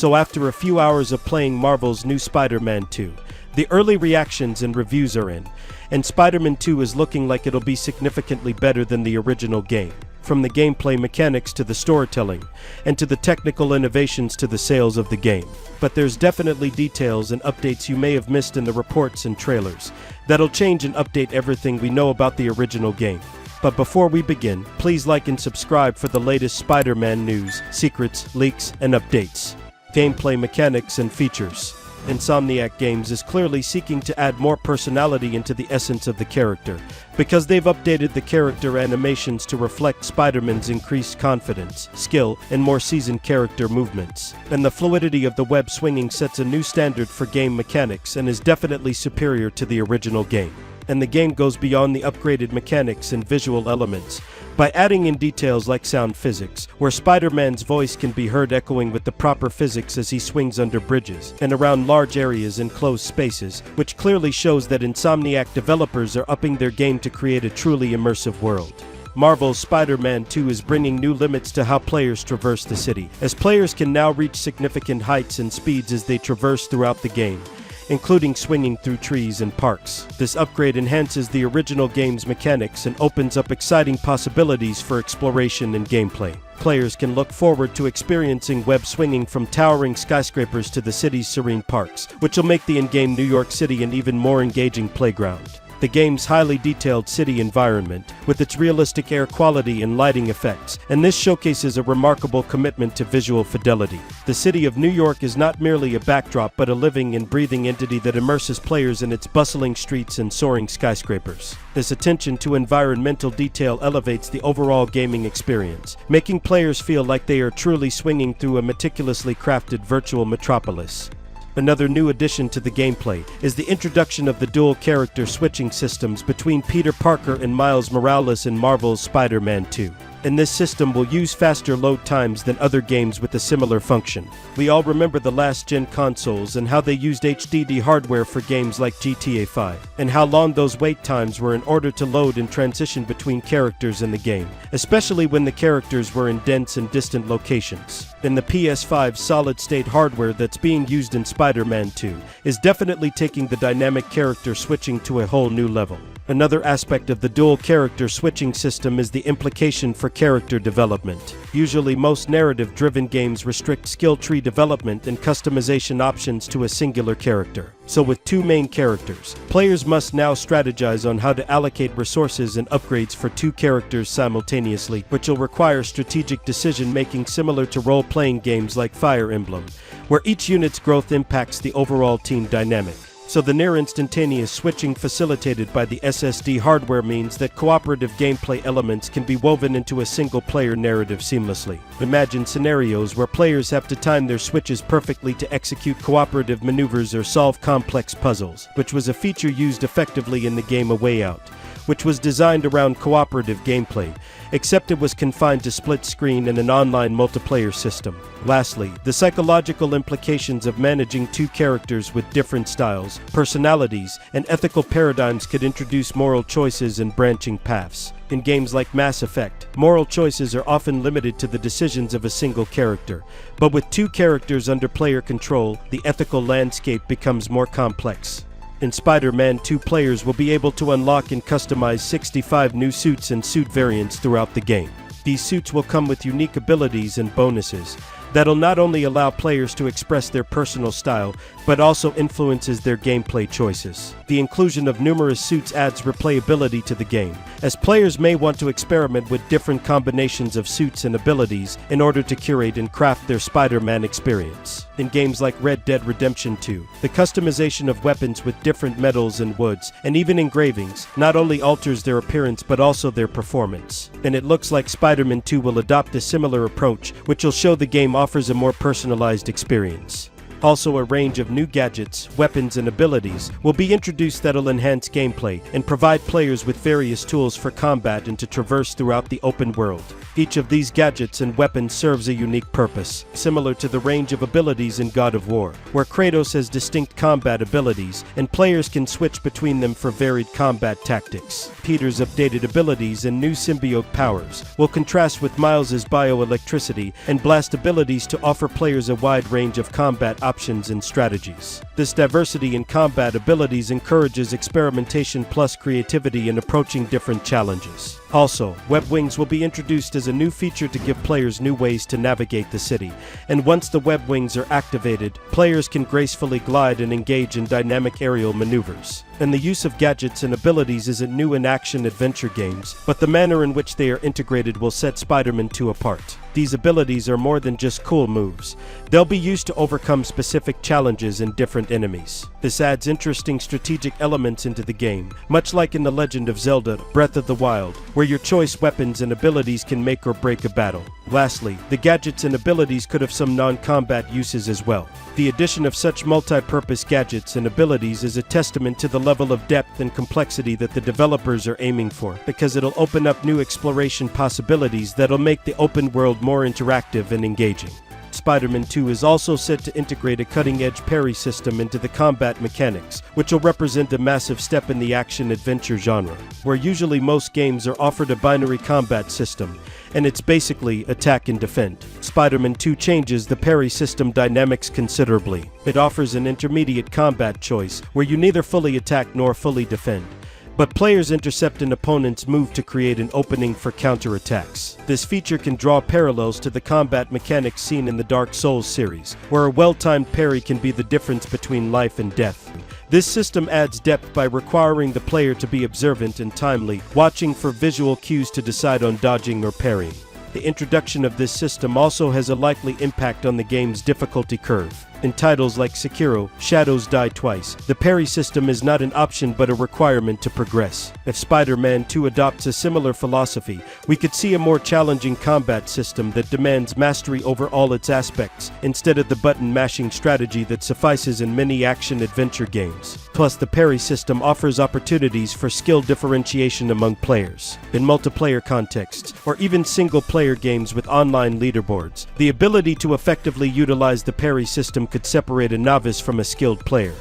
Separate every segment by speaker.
Speaker 1: So after a few hours of playing Marvel's new Spider-Man 2, the early reactions and reviews are in, and Spider-Man 2 is looking like it'll be significantly better than the original game. From the gameplay mechanics to the storytelling, and to the technical innovations to the sales of the game. But there's definitely details and updates you may have missed in the reports and trailers that'll change and update everything we know about the original game. But before we begin, please like and subscribe for the latest Spider-Man news, secrets, leaks, and updates. Gameplay mechanics and features. Insomniac Games is clearly seeking to add more personality into the essence of the character, because they've updated the character animations to reflect Spider-Man's increased confidence, skill, and more seasoned character movements. And the fluidity of the web swinging sets a new standard for game mechanics and is definitely superior to the original game. And the game goes beyond the upgraded mechanics and visual elements by adding in details like sound physics, where Spider-Man's voice can be heard echoing with the proper physics as he swings under bridges and around large areas and closed spaces, which clearly shows that Insomniac developers are upping their game to create a truly immersive world. Marvel's Spider-Man 2 is bringing new limits to how players traverse the city, as players can now reach significant heights and speeds as they traverse throughout the game, including swinging through trees and parks. This upgrade enhances the original game's mechanics and opens up exciting possibilities for exploration and gameplay. Players can look forward to experiencing web swinging from towering skyscrapers to the city's serene parks, which will make the in-game New York City an even more engaging playground. The game's highly detailed city environment, with its realistic air quality and lighting effects, and this showcases a remarkable commitment to visual fidelity. The city of New York is not merely a backdrop but a living and breathing entity that immerses players in its bustling streets and soaring skyscrapers. This attention to environmental detail elevates the overall gaming experience, making players feel like they are truly swinging through a meticulously crafted virtual metropolis. Another new addition to the gameplay is the introduction of the dual character switching systems between Peter Parker and Miles Morales in Marvel's Spider-Man 2. And this system will use faster load times than other games with a similar function. We all remember the last-gen consoles and how they used HDD hardware for games like GTA 5, and how long those wait times were in order to load and transition between characters in the game, especially when the characters were in dense and distant locations. And the PS5's solid-state hardware that's being used in Spider-Man 2 is definitely taking the dynamic character switching to a whole new level. Another aspect of the dual character switching system is the implication for character development. Usually most narrative-driven games restrict skill tree development and customization options to a singular character. So with two main characters, players must now strategize on how to allocate resources and upgrades for two characters simultaneously, which will require strategic decision-making similar to role-playing games like Fire Emblem, where each unit's growth impacts the overall team dynamic. So the near-instantaneous switching facilitated by the SSD hardware means that cooperative gameplay elements can be woven into a single-player narrative seamlessly. Imagine scenarios where players have to time their switches perfectly to execute cooperative maneuvers or solve complex puzzles, which was a feature used effectively in the game A Way Out, which was designed around cooperative gameplay, except it was confined to split screen and an online multiplayer system. Lastly, the psychological implications of managing two characters with different styles, personalities, and ethical paradigms could introduce moral choices and branching paths. In games like Mass Effect, moral choices are often limited to the decisions of a single character, but with two characters under player control, the ethical landscape becomes more complex. In Spider-Man 2, players will be able to unlock and customize 65 new suits and suit variants throughout the game. These suits will come with unique abilities and bonuses that'll not only allow players to express their personal style, but also influences their gameplay choices. The inclusion of numerous suits adds replayability to the game, as players may want to experiment with different combinations of suits and abilities in order to curate and craft their Spider-Man experience. In games like Red Dead Redemption 2, the customization of weapons with different metals and woods, and even engravings, not only alters their appearance but also their performance. And it looks like Spider-Man 2 will adopt a similar approach, which will show the game offers a more personalized experience. Also, a range of new gadgets, weapons, and abilities will be introduced that'll enhance gameplay and provide players with various tools for combat and to traverse throughout the open world. Each of these gadgets and weapons serves a unique purpose, similar to the range of abilities in God of War, where Kratos has distinct combat abilities, and players can switch between them for varied combat tactics. Peter's updated abilities and new symbiote powers will contrast with Miles's bioelectricity and blast abilities to offer players a wide range of combat options and strategies. This diversity in combat abilities encourages experimentation plus creativity in approaching different challenges. Also, web wings will be introduced as a new feature to give players new ways to navigate the city, and once the web wings are activated, players can gracefully glide and engage in dynamic aerial maneuvers. And the use of gadgets and abilities isn't new in action-adventure games, but the manner in which they are integrated will set Spider-Man 2 apart. These abilities are more than just cool moves. They'll be used to overcome specific challenges and different enemies. This adds interesting strategic elements into the game, much like in The Legend of Zelda: Breath of the Wild, where your choice weapons and abilities can make or break a battle. Lastly, the gadgets and abilities could have some non-combat uses as well. The addition of such multi-purpose gadgets and abilities is a testament to the level of depth and complexity that the developers are aiming for, because it'll open up new exploration possibilities that'll make the open world more interactive and engaging. Spider-Man 2 is also set to integrate a cutting-edge parry system into the combat mechanics, which will represent a massive step in the action-adventure genre, where usually most games are offered a binary combat system, and it's basically attack and defend. Spider-Man 2 changes the parry system dynamics considerably. It offers an intermediate combat choice, where you neither fully attack nor fully defend, but players intercept an opponent's move to create an opening for counterattacks. This feature can draw parallels to the combat mechanics seen in the Dark Souls series, where a well-timed parry can be the difference between life and death. This system adds depth by requiring the player to be observant and timely, watching for visual cues to decide on dodging or parrying. The introduction of this system also has a likely impact on the game's difficulty curve. In titles like Sekiro, Shadows Die Twice, the parry system is not an option but a requirement to progress. If Spider-Man 2 adopts a similar philosophy, we could see a more challenging combat system that demands mastery over all its aspects, instead of the button-mashing strategy that suffices in many action-adventure games. Plus, the parry system offers opportunities for skill differentiation among players. In multiplayer contexts, or even single-player games with online leaderboards, the ability to effectively utilize the parry system could separate a novice from a skilled player.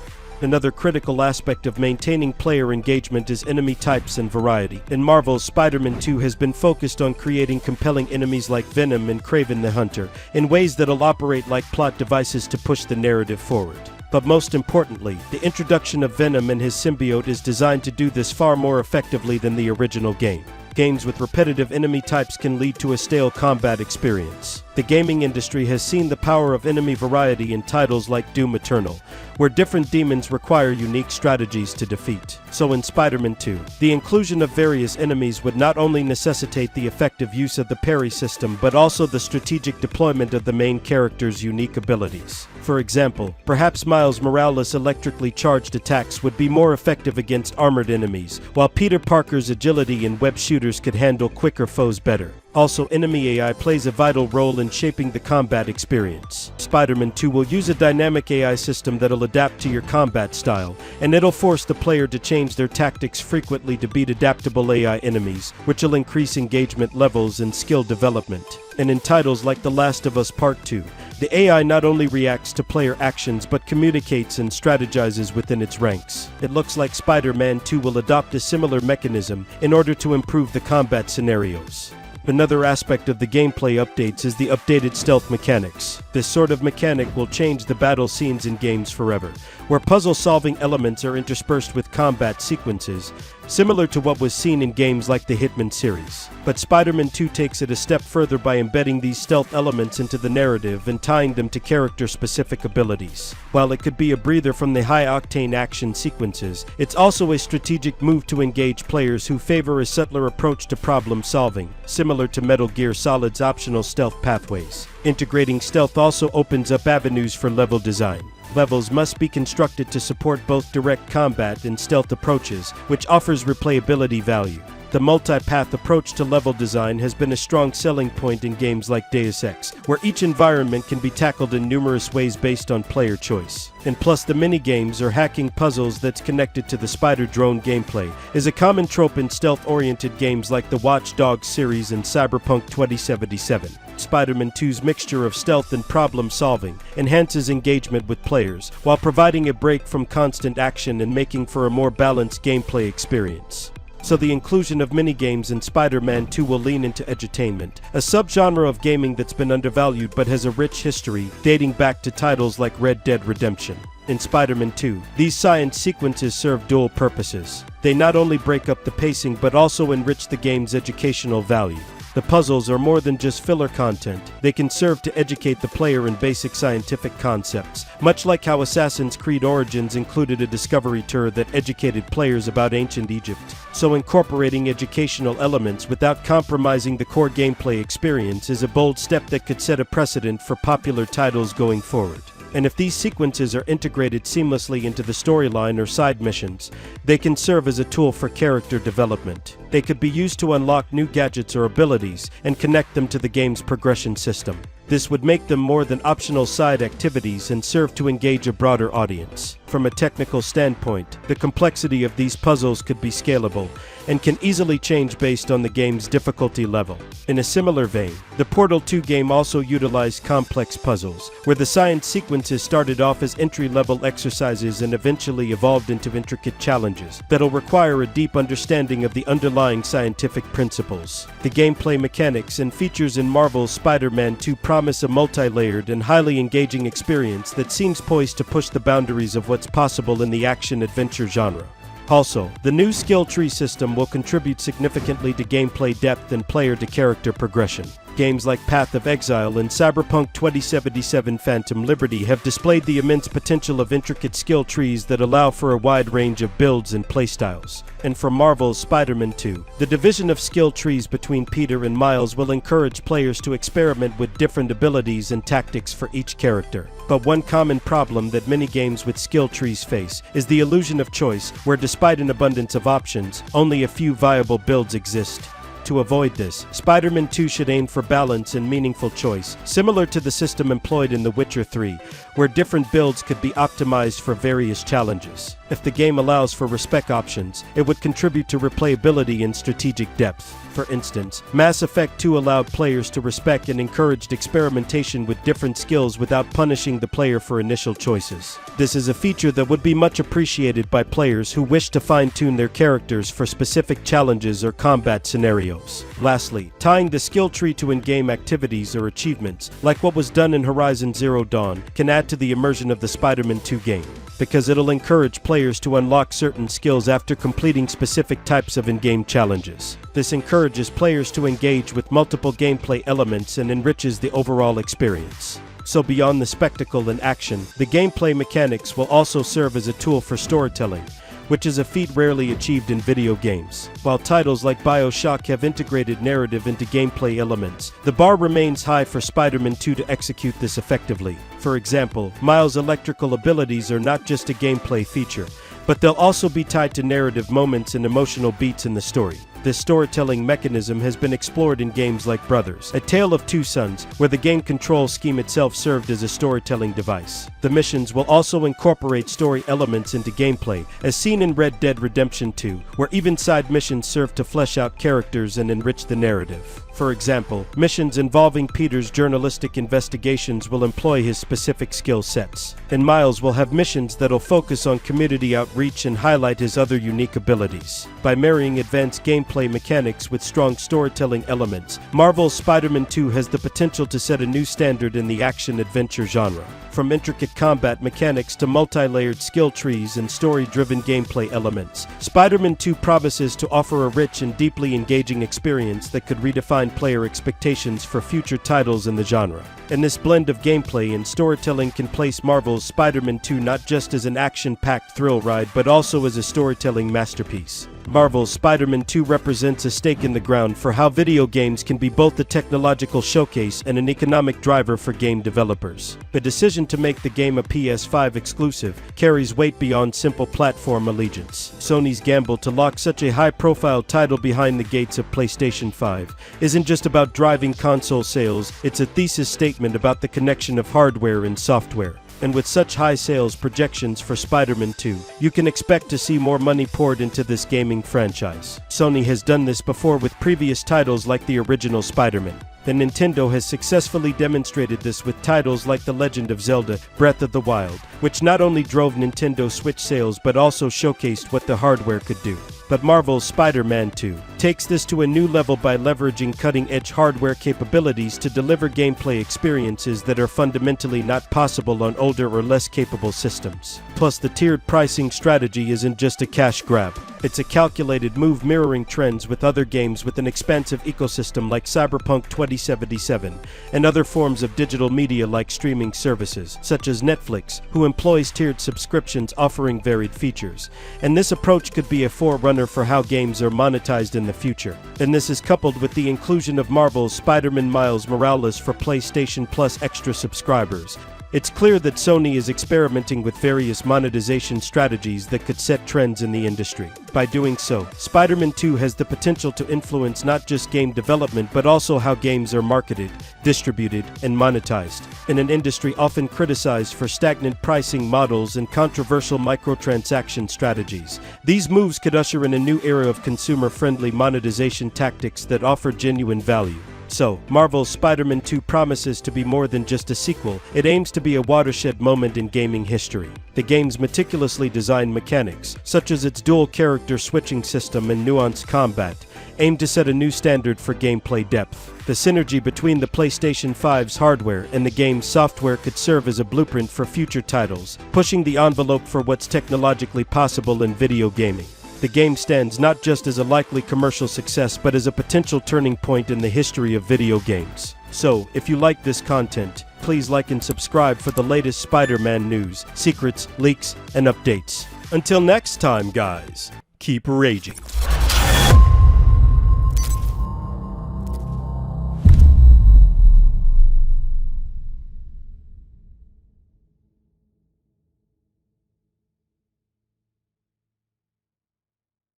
Speaker 1: Another critical aspect of maintaining player engagement is enemy types and variety. In Marvel's Spider-Man 2 has been focused on creating compelling enemies like Venom and Kraven the Hunter, in ways that'll operate like plot devices to push the narrative forward. But most importantly, the introduction of Venom and his symbiote is designed to do this far more effectively than the original game. Games with repetitive enemy types can lead to a stale combat experience. The gaming industry has seen the power of enemy variety in titles like Doom Eternal, where different demons require unique strategies to defeat. So in Spider-Man 2, the inclusion of various enemies would not only necessitate the effective use of the parry system, but also the strategic deployment of the main character's unique abilities. For example, perhaps Miles Morales' electrically charged attacks would be more effective against armored enemies, while Peter Parker's agility in web shooters could handle quicker foes better. Also, enemy AI plays a vital role in shaping the combat experience. Spider-Man 2 will use a dynamic AI system that'll adapt to your combat style, and it'll force the player to change their tactics frequently to beat adaptable AI enemies, which will increase engagement levels and skill development. And in titles like The Last of Us Part 2, the AI not only reacts to player actions but communicates and strategizes within its ranks. It looks like Spider-Man 2 will adopt a similar mechanism in order to improve the combat scenarios. Another aspect of the gameplay updates is the updated stealth mechanics. This sort of mechanic will change the battle scenes in games forever, where puzzle-solving elements are interspersed with combat sequences, similar to what was seen in games like the Hitman series. But Spider-Man 2 takes it a step further by embedding these stealth elements into the narrative and tying them to character-specific abilities. While it could be a breather from the high-octane action sequences, it's also a strategic move to engage players who favor a subtler approach to problem-solving, similar to Metal Gear Solid's optional stealth pathways. Integrating stealth also opens up avenues for level design. Levels must be constructed to support both direct combat and stealth approaches, which offers replayability value. The multi-path approach to level design has been a strong selling point in games like Deus Ex, where each environment can be tackled in numerous ways based on player choice. And plus, the mini-games or hacking puzzles that's connected to the spider drone gameplay is a common trope in stealth-oriented games like the Watch Dogs series and Cyberpunk 2077. Spider-Man 2's mixture of stealth and problem-solving enhances engagement with players, while providing a break from constant action and making for a more balanced gameplay experience. So the inclusion of minigames in Spider-Man 2 will lean into edutainment, a subgenre of gaming that's been undervalued but has a rich history dating back to titles like Red Dead Redemption. In Spider-Man 2, these science sequences serve dual purposes. They not only break up the pacing but also enrich the game's educational value. The puzzles are more than just filler content. They can serve to educate the player in basic scientific concepts, much like how Assassin's Creed Origins included a discovery tour that educated players about ancient Egypt. So incorporating educational elements without compromising the core gameplay experience is a bold step that could set a precedent for popular titles going forward. And if these sequences are integrated seamlessly into the storyline or side missions, they can serve as a tool for character development. They could be used to unlock new gadgets or abilities and connect them to the game's progression system. This would make them more than optional side activities and serve to engage a broader audience. From a technical standpoint, the complexity of these puzzles could be scalable and can easily change based on the game's difficulty level. In a similar vein, the Portal 2 game also utilized complex puzzles, where the science sequences started off as entry-level exercises and eventually evolved into intricate challenges that'll require a deep understanding of the underlying scientific principles. The gameplay mechanics and features in Marvel's Spider-Man 2 promise a multi-layered and highly engaging experience that seems poised to push the boundaries of what's possible in the action-adventure genre. Also, the new skill tree system will contribute significantly to gameplay depth and player-to-character progression. Games like Path of Exile and Cyberpunk 2077 Phantom Liberty have displayed the immense potential of intricate skill trees that allow for a wide range of builds and playstyles. And for Marvel's Spider-Man 2, the division of skill trees between Peter and Miles will encourage players to experiment with different abilities and tactics for each character. But one common problem that many games with skill trees face is the illusion of choice, where despite an abundance of options, only a few viable builds exist. To avoid this, Spider-Man 2 should aim for balance and meaningful choice, similar to the system employed in The Witcher 3, where different builds could be optimized for various challenges. If the game allows for respec options, it would contribute to replayability and strategic depth. For instance, Mass Effect 2 allowed players to respec and encouraged experimentation with different skills without punishing the player for initial choices. This is a feature that would be much appreciated by players who wish to fine-tune their characters for specific challenges or combat scenarios. Lastly, tying the skill tree to in-game activities or achievements, like what was done in Horizon Zero Dawn, can add to the immersion of the Spider-Man 2 game, because it'll encourage players to unlock certain skills after completing specific types of in-game challenges. This encourages players to engage with multiple gameplay elements and enriches the overall experience. So beyond the spectacle and action, the gameplay mechanics will also serve as a tool for storytelling, which is a feat rarely achieved in video games. While titles like BioShock have integrated narrative into gameplay elements, the bar remains high for Spider-Man 2 to execute this effectively. For example, Miles' electrical abilities are not just a gameplay feature, but they'll also be tied to narrative moments and emotional beats in the story. This storytelling mechanism has been explored in games like Brothers, A Tale of Two Sons, where the game control scheme itself served as a storytelling device. The missions will also incorporate story elements into gameplay, as seen in Red Dead Redemption 2, where even side missions serve to flesh out characters and enrich the narrative. For example, missions involving Peter's journalistic investigations will employ his specific skill sets, and Miles will have missions that'll focus on community outreach and highlight his other unique abilities. By marrying advanced gameplay mechanics with strong storytelling elements, Marvel's Spider-Man 2 has the potential to set a new standard in the action-adventure genre. From intricate combat mechanics to multi-layered skill trees and story-driven gameplay elements, Spider-Man 2 promises to offer a rich and deeply engaging experience that could redefine player expectations for future titles in the genre. And this blend of gameplay and storytelling can place Marvel's Spider-Man 2 not just as an action-packed thrill ride, but also as a storytelling masterpiece. Marvel's Spider-Man 2 represents a stake in the ground for how video games can be both a technological showcase and an economic driver for game developers. The decision to make the game a PS5 exclusive carries weight beyond simple platform allegiance. Sony's gamble to lock such a high-profile title behind the gates of PlayStation 5 isn't just about driving console sales, it's a thesis statement about the connection of hardware and software. And with such high sales projections for Spider-Man 2, you can expect to see more money poured into this gaming franchise. Sony has done this before with previous titles like the original Spider-Man. And Nintendo has successfully demonstrated this with titles like The Legend of Zelda: Breath of the Wild, which not only drove Nintendo Switch sales but also showcased what the hardware could do. But Marvel's Spider-Man 2 takes this to a new level by leveraging cutting-edge hardware capabilities to deliver gameplay experiences that are fundamentally not possible on older or less capable systems. Plus, the tiered pricing strategy isn't just a cash grab. It's a calculated move mirroring trends with other games with an expansive ecosystem like Cyberpunk 2077 and other forms of digital media like streaming services, such as Netflix, who employs tiered subscriptions offering varied features. And this approach could be a forerunner for how games are monetized in the future. And this is coupled with the inclusion of Marvel's Spider-Man Miles Morales for PlayStation Plus extra subscribers. It's clear that Sony is experimenting with various monetization strategies that could set trends in the industry. By doing so, Spider-Man 2 has the potential to influence not just game development but also how games are marketed, distributed, and monetized. In an industry often criticized for stagnant pricing models and controversial microtransaction strategies, these moves could usher in a new era of consumer-friendly monetization tactics that offer genuine value. So, Marvel's Spider-Man 2 promises to be more than just a sequel. It aims to be a watershed moment in gaming history. The game's meticulously designed mechanics, such as its dual character switching system and nuanced combat, aim to set a new standard for gameplay depth. The synergy between the PlayStation 5's hardware and the game's software could serve as a blueprint for future titles, pushing the envelope for what's technologically possible in video gaming. The game stands not just as a likely commercial success but as a potential turning point in the history of video games. So, if you like this content, please like and subscribe for the latest Spider-Man news, secrets, leaks, and updates. Until next time, guys, keep raging.